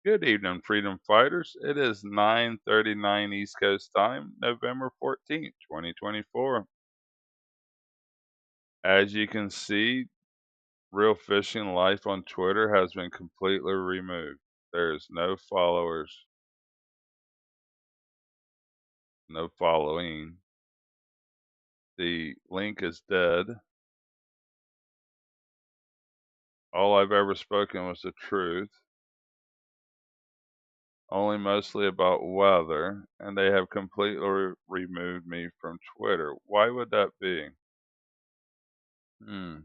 Good evening, freedom fighters. It is 9:39 East Coast time, November 14th, 2024. As you can see, real fishing life on Twitter has been completely removed. There's no followers, no following. The link is dead. All I've ever spoken was the truth, only mostly about weather, and they have completely removed me from Twitter. Why would that be? Hmm.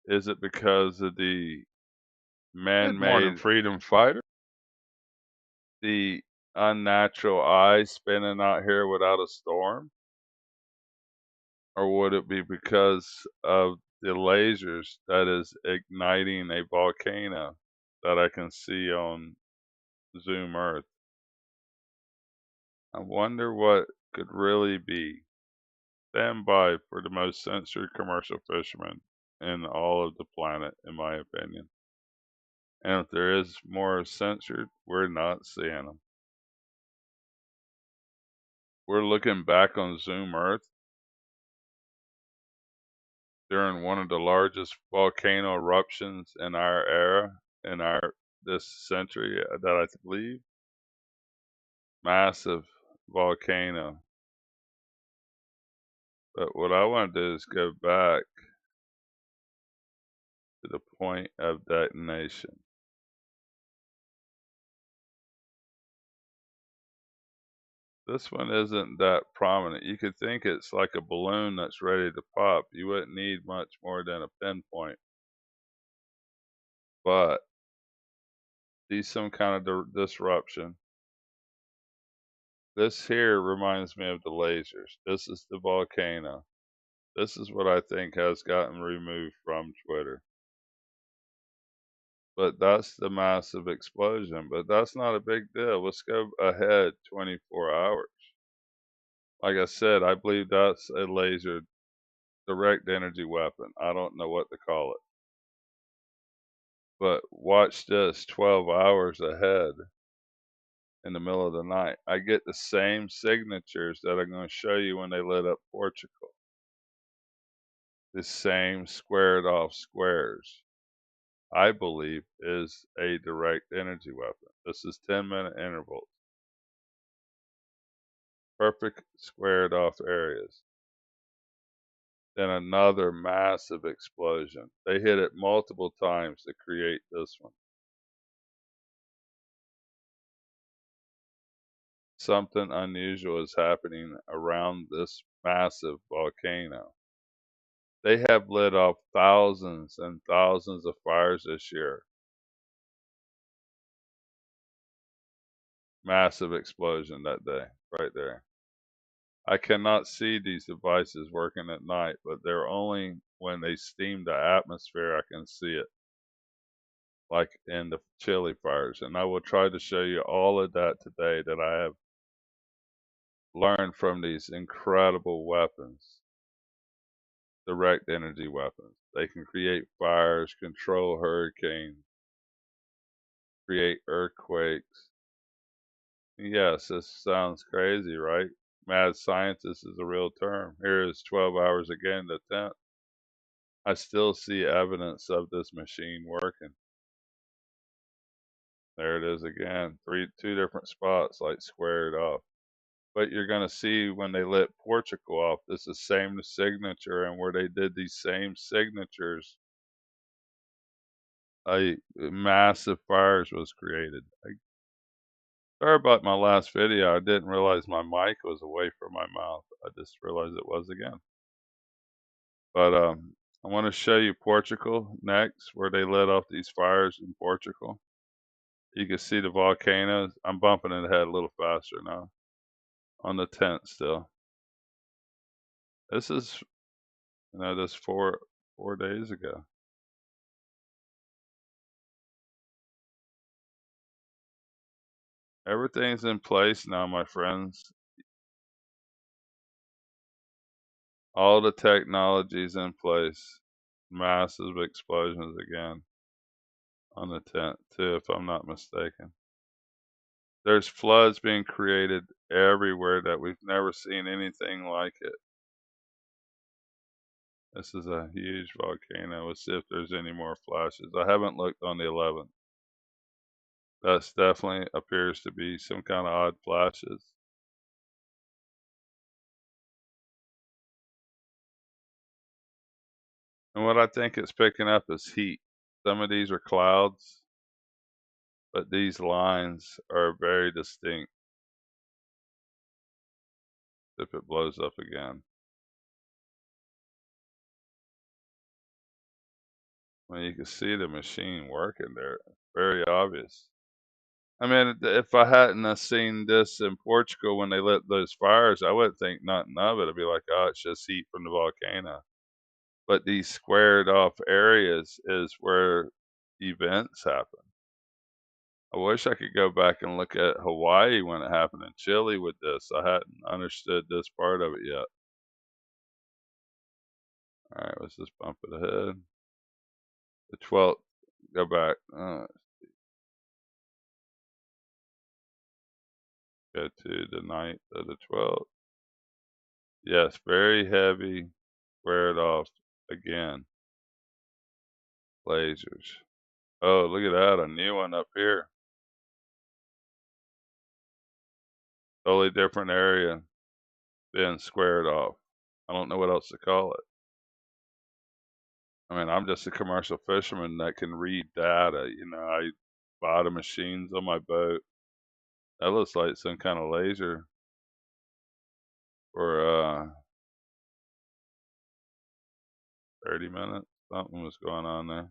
Is it because of the Good morning, man-made, freedom fighter. the unnatural eye spinning out here without a storm? Or would it be because of the lasers that is igniting a volcano that I can see on Zoom Earth? I wonder what could really be. Stand by for the most censored commercial fisherman in all of the planet, in my opinion. And if there is more censored, we're not seeing them. We're looking back on Zoom Earth during one of the largest volcano eruptions in our era, in our this century, that I believe. Massive volcano. But what I want to do is go back to the point of detonation. This one isn't that prominent. You could think it's like a balloon that's ready to pop. You wouldn't need much more than a pinpoint. But see some kind of disruption. This here reminds me of the lasers. This is the volcano. This is what I think has gotten removed from Twitter. But that's the massive explosion. But that's not a big deal. Let's go ahead 24 hours. Like I said, I believe that's a laser direct energy weapon. I don't know what to call it. But watch this 12 hours ahead in the middle of the night. I get the same signatures that I'm going to show you when they lit up Portugal. The same squared off squares. I believe is a direct energy weapon. This is 10-minute intervals. Perfect squared off areas. Then another massive explosion. They hit it multiple times to create this one. Something unusual is happening around this massive volcano. They have lit off thousands and thousands of fires this year. Massive explosion that day, right there. I cannot see these devices working at night, but they're only when they steam the atmosphere I can see it, like in the chili fires. And I will try to show you all of that today that I have learned from these incredible weapons, direct energy weapons. They can create fires, control hurricanes, create earthquakes. Yes, this sounds crazy, right? Mad scientist is a real term. Here is 12 hours again, the 10th. I still see evidence of this machine working. There it is again. Two different spots, like squared off. But you're going to see when they lit Portugal off, this is the same signature, and where they did these same signatures, a massive fires was created. Sorry about my last video. I didn't realize my mic was away from my mouth. I just realized it was again. But I want to show you Portugal next, where they lit off these fires in Portugal. You can see the volcanoes. I'm bumping it ahead a little faster now on the 10th still. This is, this 4 days ago. Everything's in place now, my friends. All the technology's in place. Massive explosions again. on the 10th too, if I'm not mistaken. There's floods being created everywhere that we've never seen anything like it. This is a huge volcano. Let's see if there's any more flashes. I haven't looked on the 11th. That's definitely appears to be some kind of odd flashes. And what I think it's picking up is heat. Some of these are clouds, but these lines are very distinct if it blows up again. Well, you can see the machine working there. Very obvious. I mean, if I hadn't have seen this in Portugal when they lit those fires, I wouldn't think nothing of it. I'd be like, oh, it's just heat from the volcano. But these squared off areas is where events happen. I wish I could go back and look at Hawaii when it happened in Chile with this. I hadn't understood this part of it yet. All right, let's just bump it ahead. The 12th, go back. Go to the 9th of the 12th. Yes, very heavy, squared off again. Lasers. Oh, look at that, a new one up here. Totally different area being squared off. I don't know what else to call it. I mean, I'm just a commercial fisherman that can read data. You know, I buy the machines on my boat. That looks like some kind of laser for 30 minutes. Something was going on there.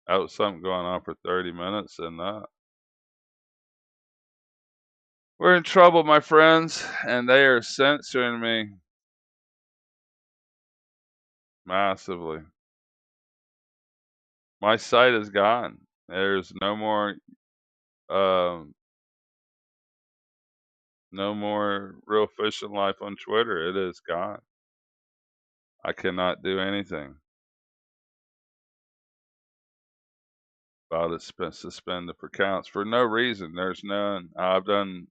That was something going on for 30 minutes and we're in trouble, my friends, and they are censoring me massively. My site is gone. There's no more no more real fishing life on Twitter. It is gone. I cannot do anything about it. Suspended for counts for no reason. There's none. I've done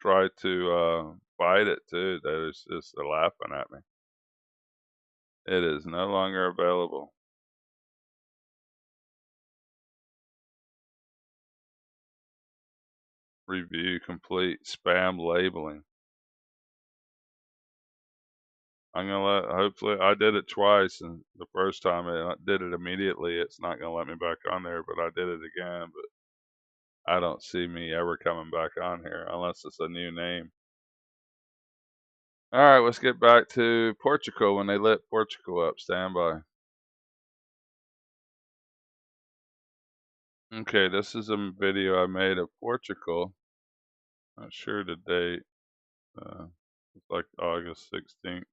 tried to fight it too. They're just laughing at me. It is no longer available. Review complete. Spam labeling. I'm gonna let. Hopefully, I did it twice, and the first time I did it immediately. It's not gonna let me back on there, but I did it again. But I don't see me ever coming back on here unless it's a new name. All right, let's get back to Portugal when they lit Portugal up. Stand by. Okay, this is a video I made of Portugal. Not sure the date. It's like August 16th.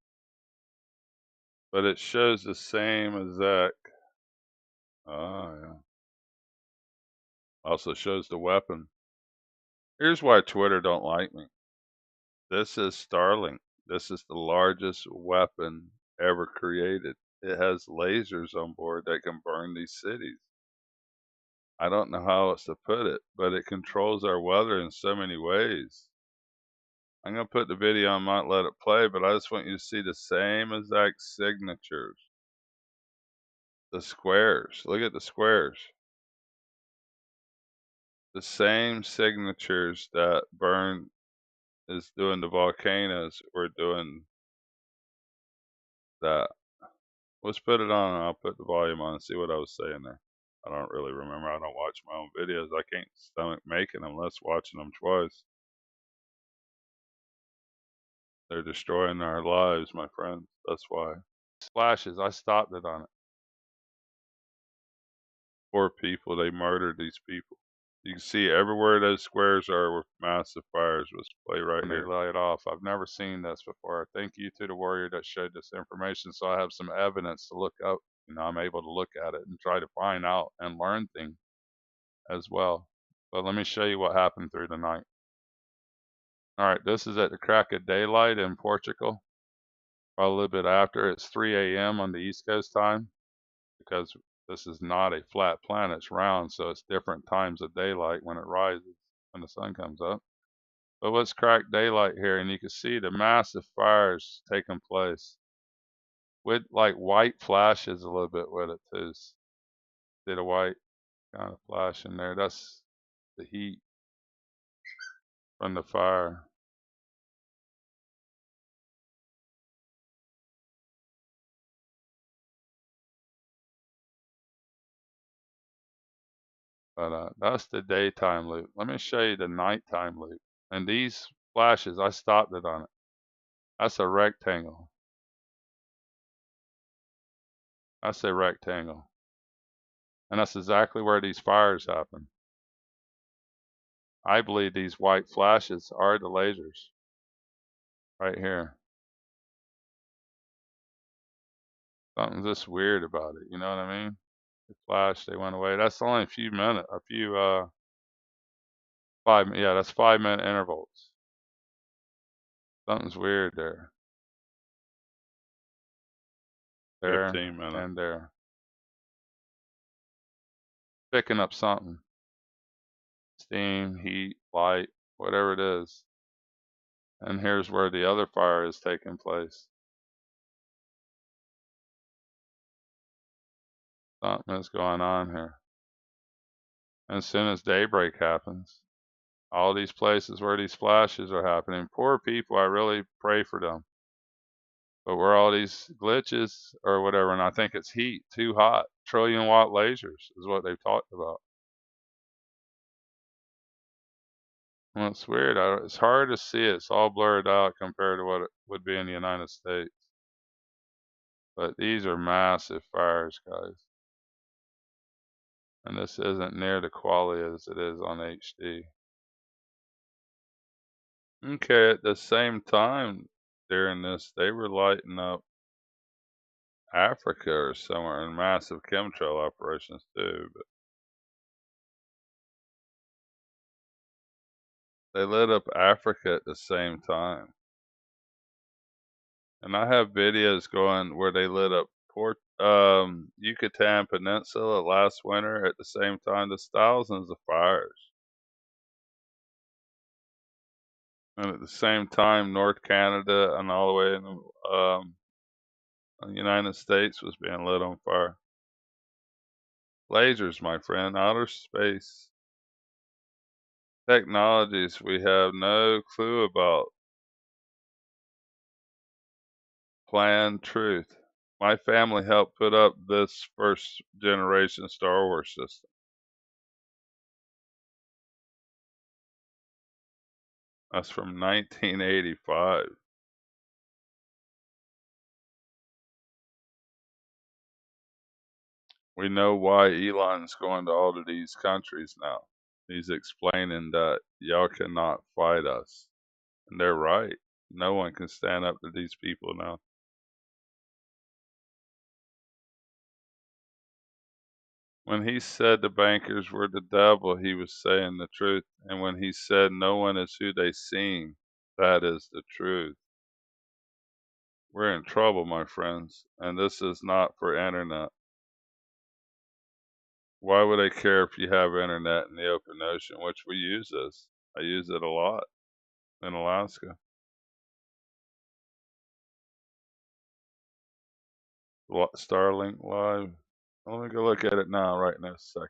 But it shows the same exact. Oh, yeah. Also shows the weapon. Here's why Twitter don't like me. This is StarLink. This is the largest weapon ever created. It has lasers on board that can burn these cities. I don't know how else to put it, but it controls our weather in so many ways. I'm going to put the video on, might let it play, but I just want you to see the same exact signatures. The squares. Look at the squares. The same signatures that burn is doing the volcanoes or doing that. Let's put it on and I'll put the volume on and see what I was saying there. I don't really remember. I don't watch my own videos. I can't stomach making them unless watching them twice. They're destroying our lives, my friends. That's why. Splashes, I stopped it on it. Poor people, they murdered these people. You can see everywhere those squares are with massive fires. Let's play right here. They light off. I've never seen this before. Thank you to the warrior that showed this information, so I have some evidence to look up. You know, I'm able to look at it and try to find out and learn things as well. But let me show you what happened through the night. All right, this is at the crack of daylight in Portugal. Probably a little bit after. It's 3 a.m. on the East Coast time because This is not a flat planet, it's round, so it's different times of daylight when it rises, when the sun comes up. But let's crack daylight here, and you can see the massive fires taking place with like white flashes a little bit with it too. Did a white kind of flash in there. That's the heat from the fire. But that's the daytime loop. Let me show you the nighttime loop. And these flashes, I stopped it on it. That's a rectangle. That's a rectangle. And that's exactly where these fires happen. I believe these white flashes are the lasers. Right here. Something's just weird about it, you know what I mean? They flashed, they went away. That's only a few minutes, that's 5 minute intervals. Something's weird there. There 15 minutes. and there. Picking up something. Steam, heat, light, whatever it is. And here's where the other fire is taking place. Something is going on here. And as soon as daybreak happens, all these places where these flashes are happening, poor people, I really pray for them. But where all these glitches or whatever, and I think it's heat, too hot, trillion-watt lasers is what they've talked about. Well, it's weird. It's hard to see it. It's all blurred out compared to what it would be in the United States. But these are massive fires, guys. And this isn't near the quality as it is on HD. Okay, at the same time during this, they were lighting up Africa or somewhere in massive chemtrail operations too. But they lit up Africa at the same time. And I have videos going where they lit up Yucatan Peninsula last winter at the same time. There's thousands of fires. And at the same time, North Canada and all the way in the United States was being lit on fire. Lasers, my friend, outer space technologies we have no clue about. Planned truth. My family helped put up this first generation Star Wars system. That's from 1985. We know why Elon's going to all of these countries now. He's explaining that y'all cannot fight us. And they're right. No one can stand up to these people now. When he said the bankers were the devil, he was saying the truth. And when he said no one is who they seem, that is the truth. We're in trouble, my friends. And this is not for internet. Why would I care if you have internet in the open ocean, which we use this? I use it a lot in Alaska. StarLink Live. Let me go look at it now, right in a second.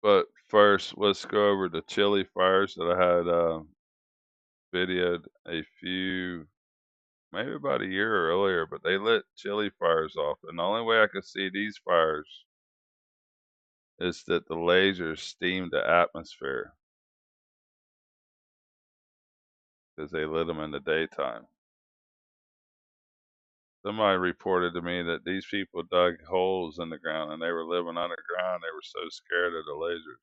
But first, let's go over the chili fires that I had videoed a few, maybe about a year earlier, but they lit chili fires off. And the only way I could see these fires is that the lasers steamed the atmosphere because they lit them in the daytime. Somebody reported to me that these people dug holes in the ground and they were living underground. They were so scared of the lasers.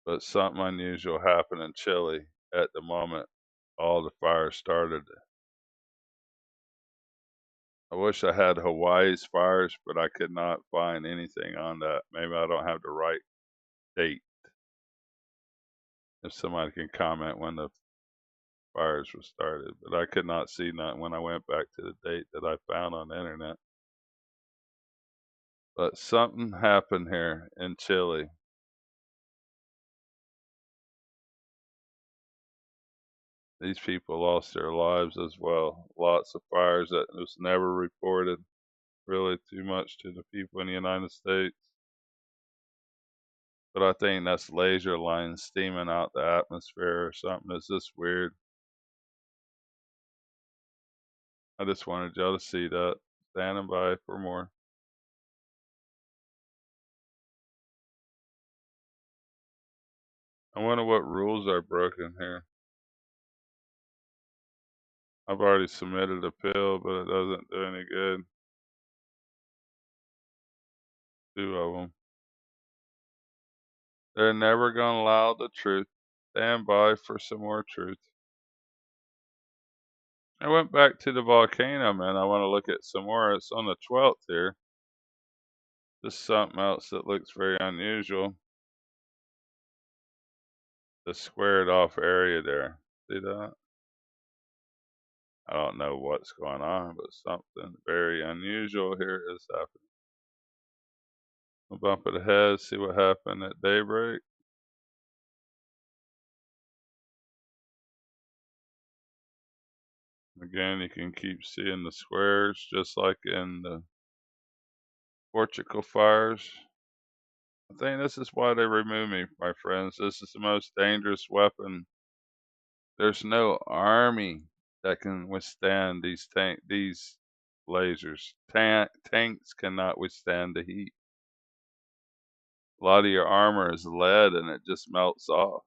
But something unusual happened in Chile at the moment all the fires started. I wish I had Hawaii's fires, but I could not find anything on that. Maybe I don't have the right date. If somebody can comment when the fires were started, but I could not see nothing when I went back to the date that I found on the internet. But something happened here in Chile. These people lost their lives as well. Lots of fires that was never reported really too much to the people in the United States. But I think that's laser lines steaming out the atmosphere or something. It's just weird. I just wanted y'all to see that. Standing by for more. I wonder what rules are broken here. I've already submitted a appeal, but it doesn't do any good. 2 of them. They're never going to allow the truth. Stand by for some more truth. I went back to the volcano, man. I want to look at some more. It's on the 12th here. Just something else that looks very unusual. The squared off area there. See that? I don't know what's going on, but something very unusual here is happening. We'll bump it ahead, see what happened at daybreak. Again, you can keep seeing the squares just like in the Portugal fires. I think this is why they remove me, my friends. This is the most dangerous weapon. There's no army that can withstand these lasers. Tanks cannot withstand the heat. A lot of your armor is lead and it just melts off.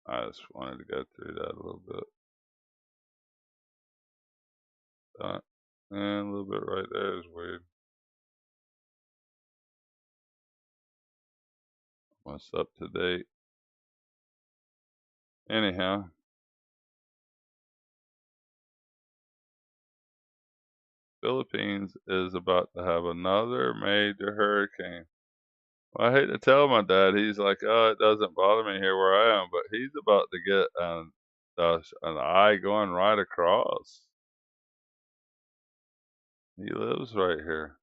I just wanted to go through that a little bit. And a little bit right there is weird. What's up to date? Anyhow, Philippines is about to have another major hurricane. Well, I hate to tell my dad. He's like, oh, it doesn't bother me here where I am, but he's about to get an eye going right across. He lives right here.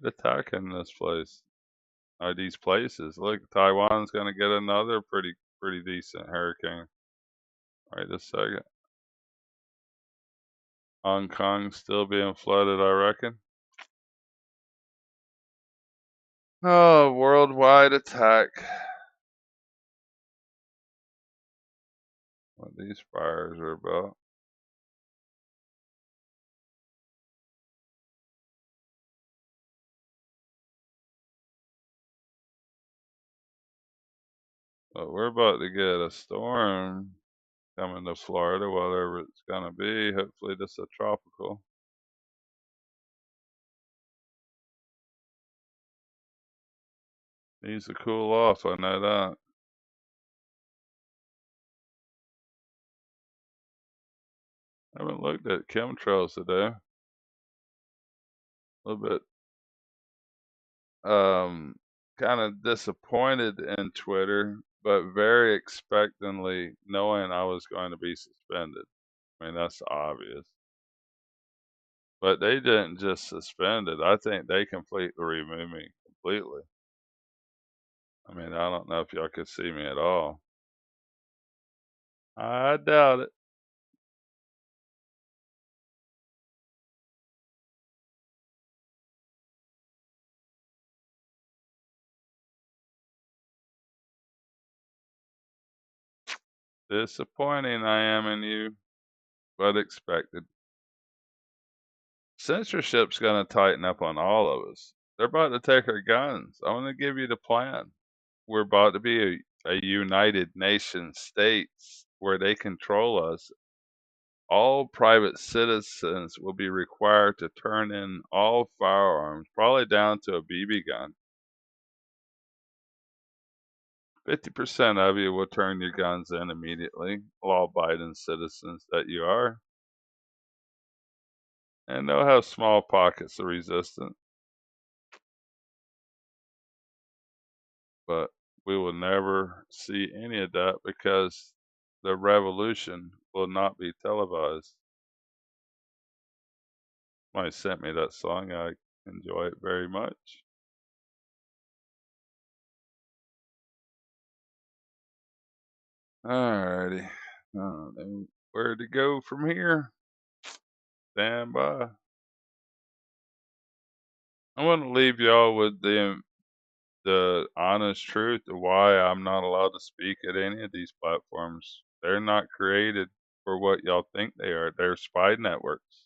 They're attacking this place. These places. Look, Taiwan's gonna get another pretty decent hurricane. Right this second. Hong Kong's still being flooded, I reckon. Oh, worldwide attack. What these fires are about. But we're about to get a storm coming to Florida, whatever it's gonna be. Hopefully this is a tropical. Needs to cool off, I know that. I haven't looked at chemtrails today. A little bit kind of disappointed in Twitter, but very expectantly knowing I was going to be suspended. I mean, that's obvious. But they didn't just suspend it. I think they completely removed me completely. I mean, I don't know if y'all could see me at all. I doubt it. Disappointing I am in you, but expected. Censorship's going to tighten up on all of us. They're about to take our guns. I want to give you the plan. We're about to be a United Nations states where they control us. All private citizens will be required to turn in all firearms, probably down to a BB gun. 50% of you will turn your guns in immediately, law-abiding citizens that you are. And they'll have small pockets of resistance. but we will never see any of that because the revolution will not be televised. Somebody sent me that song. I enjoy it very much. Alrighty. I don't know where to go from here. Stand by. I want to leave y'all with the honest truth of why I'm not allowed to speak at any of these platforms. They're not created for what y'all think they are. They're spy networks.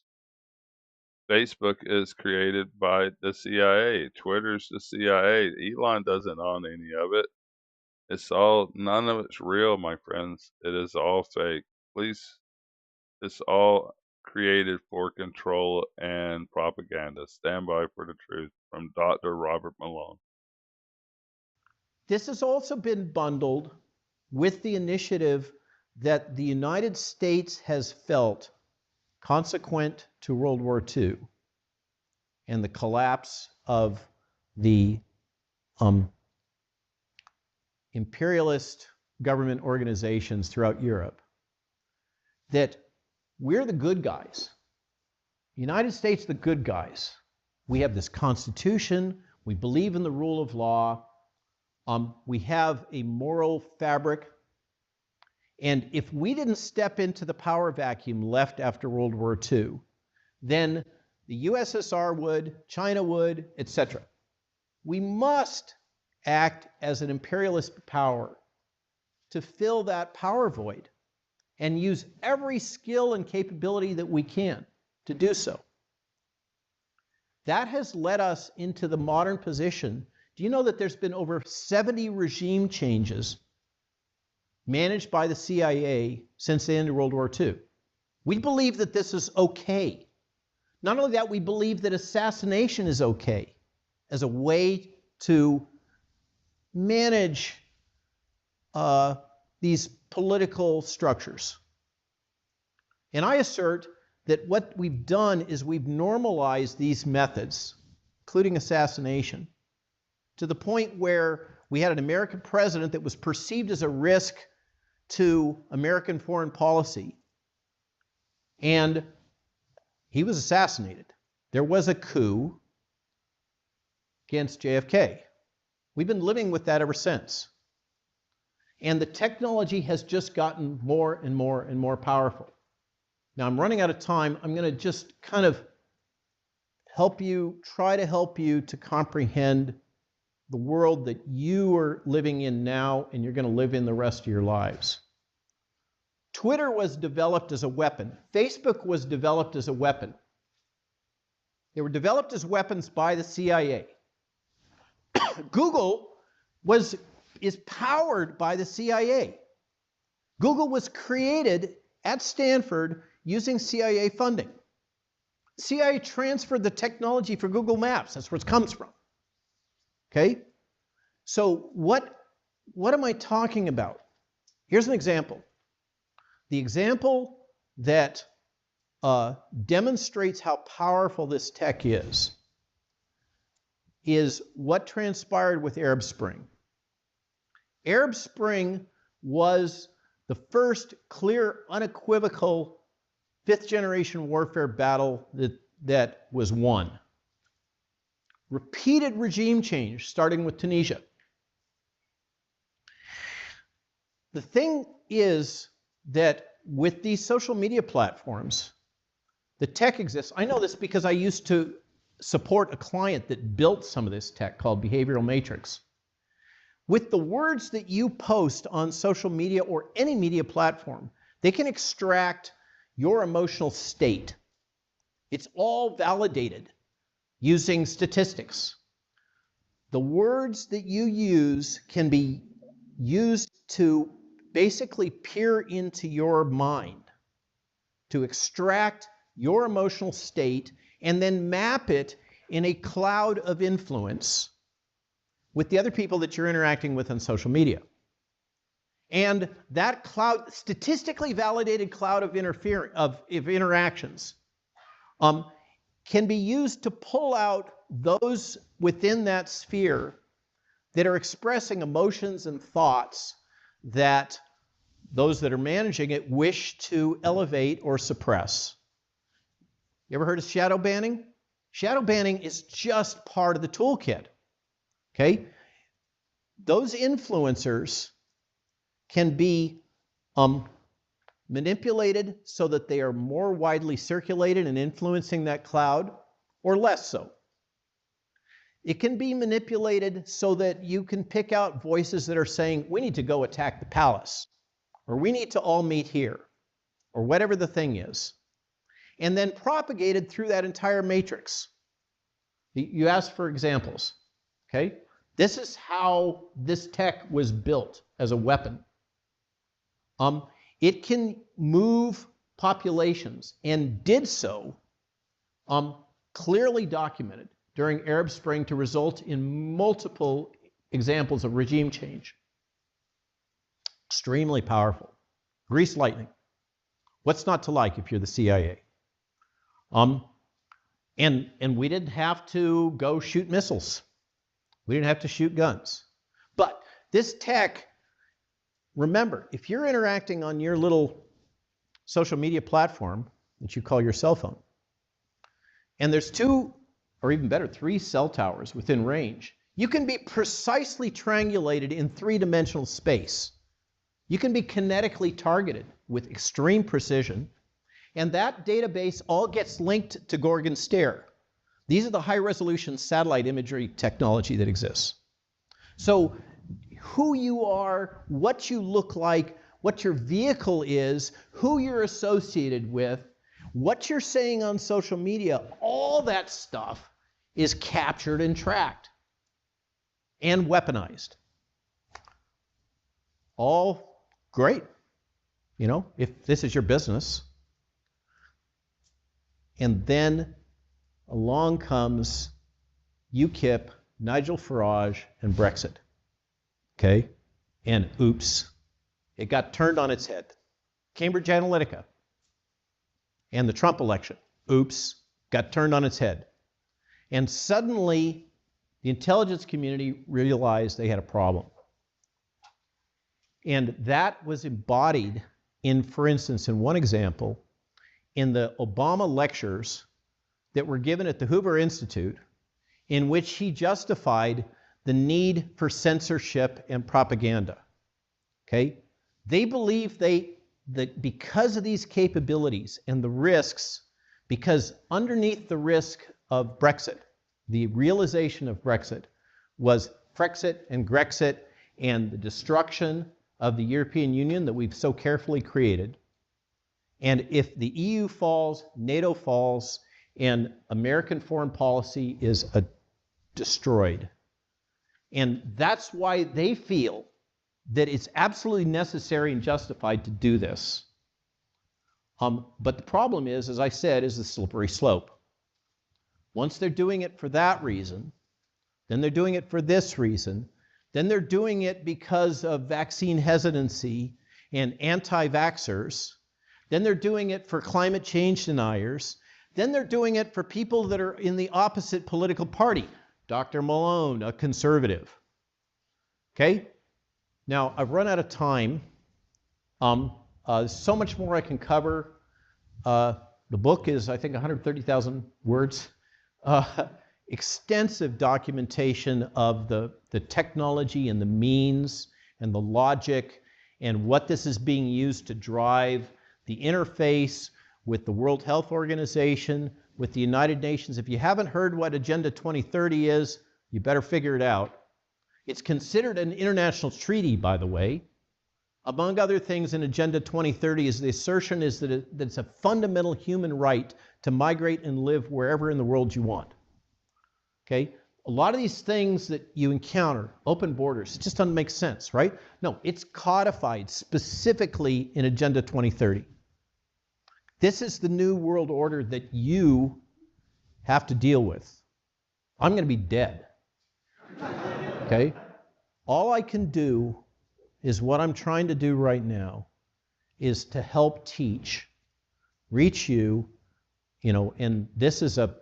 Facebook is created by the CIA. Twitter's the CIA. Elon doesn't own any of it. None of it's real, my friends. It is all fake. Please, it's all created for control and propaganda. Stand by for the truth from Dr. Robert Malone. This has also been bundled with the initiative that the United States has felt consequent to World War II and the collapse of the imperialist government organizations throughout Europe, that we're the good guys. The United States, the good guys. We have this Constitution. We believe in the rule of law. We have a moral fabric. And if we didn't step into the power vacuum left after World War II, then the USSR would, China would, etc. We must act as an imperialist power to fill that power void and use every skill and capability that we can to do so. That has led us into the modern position. Do you know that there's been over 70 regime changes managed by the CIA since the end of World War II? We believe that this is okay. Not only that, we believe that assassination is okay as a way to manage these political structures. And I assert that what we've done is we've normalized these methods, including assassination, to the point where we had an American president that was perceived as a risk to American foreign policy, and he was assassinated. There was a coup against JFK. We've been living with that ever since. And the technology has just gotten more and more and more powerful. Now, I'm running out of time. I'm going to just kind of try to help you to comprehend the world that you are living in now and you're going to live in the rest of your lives. Twitter was developed as a weapon. Facebook was developed as a weapon. They were developed as weapons by the CIA. Google is powered by the CIA. Google was created at Stanford using CIA funding. CIA transferred the technology for Google Maps. That's where it comes from. Okay? So what am I talking about? Here's an example. The example that demonstrates how powerful this tech is what transpired with Arab Spring. Arab Spring was the first clear, unequivocal fifth-generation warfare battle that was won. Repeated regime change, starting with Tunisia. The thing is that with these social media platforms, the tech exists. I know this because I used to support a client that built some of this tech called Behavioral Matrix. With the words that you post on social media or any media platform, they can extract your emotional state. It's all validated using statistics. The words that you use can be used to basically peer into your mind, to extract your emotional state and then map it in a cloud of influence with the other people that you're interacting with on social media. And that cloud, statistically validated cloud of interactions can be used to pull out those within that sphere that are expressing emotions and thoughts that those that are managing it wish to elevate or suppress. You ever heard of shadow banning? Shadow banning is just part of the toolkit, okay? Those influencers can be manipulated so that they are more widely circulated and influencing that cloud, or less so. It can be manipulated so that you can pick out voices that are saying, we need to go attack the palace, or we need to all meet here, or whatever the thing is, and then propagated through that entire matrix. You asked for examples, okay? This is how this tech was built as a weapon. It can move populations, and did so, clearly documented during Arab Spring, to result in multiple examples of regime change. Extremely powerful. Grease lightning. What's not to like if you're the CIA? And we didn't have to go shoot missiles. We didn't have to shoot guns. But this tech, remember, if you're interacting on your little social media platform that you call your cell phone, and there's 2, or even better, 3 cell towers within range, you can be precisely triangulated in 3-dimensional space. You can be kinetically targeted with extreme precision, and that database all gets linked to Gorgon Stare. These are the high-resolution satellite imagery technology that exists. So who you are, what you look like, what your vehicle is, who you're associated with, what you're saying on social media, all that stuff is captured and tracked and weaponized. All great, you know, if this is your business. And then along comes UKIP, Nigel Farage, and Brexit. Okay? And oops, it got turned on its head. Cambridge Analytica and the Trump election, oops, got turned on its head. And suddenly, the intelligence community realized they had a problem. And that was embodied in, for instance, in one example, in the Obama lectures that were given at the Hoover Institute, in which he justified the need for censorship and propaganda. Okay? They believe that because of these capabilities and the risks, because underneath the risk of Brexit, the realization of Brexit was Frexit and Grexit and the destruction of the European Union that we've so carefully created. And if the EU falls, NATO falls, and American foreign policy is destroyed. And that's why they feel that it's absolutely necessary and justified to do this. But the problem is, as I said, is the slippery slope. Once they're doing it for that reason, then they're doing it for this reason, then they're doing it because of vaccine hesitancy and anti-vaxxers, then they're doing it for climate change deniers, then they're doing it for people that are in the opposite political party. Dr. Malone, a conservative. Okay? Now, I've run out of time. There's so much more I can cover. The book is, I think, 130,000 words. Extensive documentation of the technology and the means and the logic and what this is being used to drive the interface with the World Health Organization, with the United Nations. If you haven't heard what Agenda 2030 is, you better figure it out. It's considered an international treaty, by the way. Among other things, in Agenda 2030 is the assertion is that it's a fundamental human right to migrate and live wherever in the world you want. Okay? A lot of these things that you encounter, open borders, it just doesn't make sense, right? No, it's codified specifically in Agenda 2030. This is the new world order that you have to deal with. I'm going to be dead. Okay? All I can do is what I'm trying to do right now is to help teach, reach you, and this is a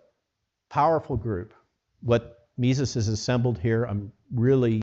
powerful group. What Mises has assembled here, I'm really